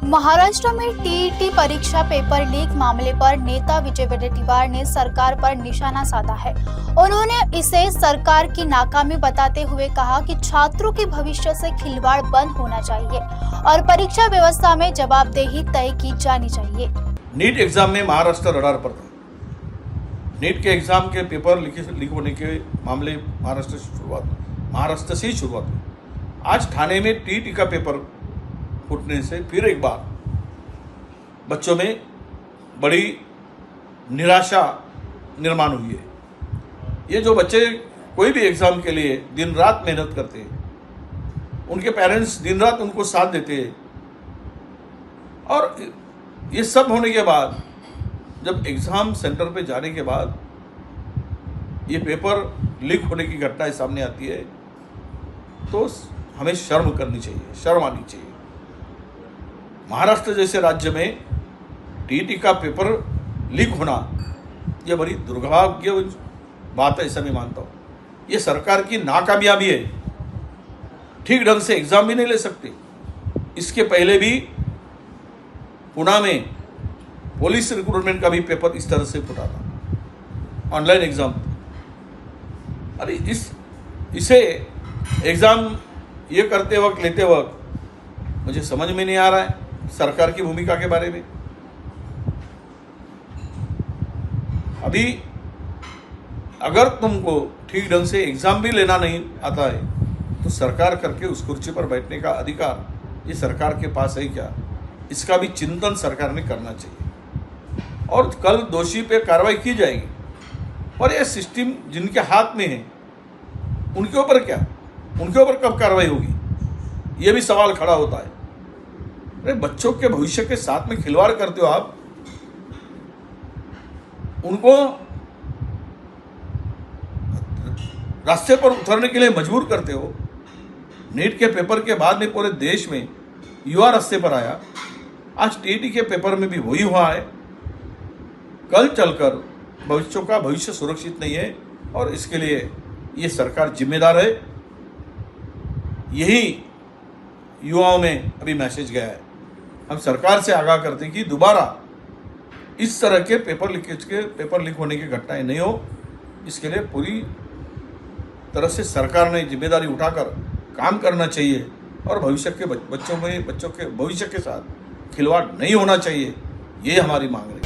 महाराष्ट्र में टीईटी परीक्षा paper leak मामले पर नेता विजय वडेट्टीवार ने सरकार पर निशाना साधा है। उन्होंने इसे सरकार की नाकामी बताते हुए कहा कि छात्रों के भविष्य से खिलवाड़ बंद होना चाहिए और परीक्षा व्यवस्था में जवाबदेही तय की जानी चाहिए। नीट एग्जाम में महाराष्ट्र रडार पर था। नीट के एग्जाम के पेपर लीक होने के मामले महाराष्ट्र से ही शुरुआत हुई। आज ठाणे में टीईटी का पेपर फूटने से फिर एक बार बच्चों में बड़ी निराशा निर्माण हुई है। ये जो बच्चे कोई भी एग्जाम के लिए दिन रात मेहनत करते हैं, उनके पेरेंट्स दिन रात उनको साथ देते हैं, और ये सब होने के बाद जब एग्जाम सेंटर पे जाने के बाद ये पेपर लीक होने की घटनाएं सामने आती है तो हमें शर्म करनी चाहिए, शर्म आनी चाहिए। महाराष्ट्र जैसे राज्य में टीईटी का पेपर लीक होना यह बड़ी दुर्भाग्य बात है, ऐसा मैं मानता हूँ। ये सरकार की नाकामयाबी है। ठीक ढंग से एग्जाम भी नहीं ले सकते। इसके पहले भी पुणे में पुलिस रिक्रूटमेंट का भी पेपर इस तरह से फूटा था, ऑनलाइन एग्जाम। अरे इसे एग्जाम ये करते वक्त, लेते वक्त मुझे समझ में नहीं आ रहा है सरकार की भूमिका के बारे में। अभी अगर तुमको ठीक ढंग से एग्जाम भी लेना नहीं आता है तो सरकार करके उस कुर्सी पर बैठने का अधिकार ये सरकार के पास है क्या? इसका भी चिंतन सरकार ने करना चाहिए और कल दोषी पे कार्रवाई की जाएगी। और ये सिस्टम जिनके हाथ में है उनके ऊपर क्या, उनके ऊपर कब कार्रवाई होगी, ये भी सवाल खड़ा होता है। अरे बच्चों के भविष्य के साथ में खिलवाड़ करते हो आप, उनको रास्ते पर उतरने के लिए मजबूर करते हो। नीट के पेपर के बाद में पूरे देश में युवा रास्ते पर आया। आज टीईटी के पेपर में भी वही हुआ है। कल चलकर बच्चों का भविष्य सुरक्षित नहीं है और इसके लिए ये सरकार जिम्मेदार है। यही युवाओं में अभी मैसेज गया है। हम सरकार से आगाह करते हैं कि दोबारा इस तरह के पेपर लीक होने की घटनाएं नहीं हो। इसके लिए पूरी तरह से सरकार ने जिम्मेदारी उठाकर काम करना चाहिए और भविष्य के बच्चों के भविष्य के साथ खिलवाड़ नहीं होना चाहिए। ये हमारी मांग है।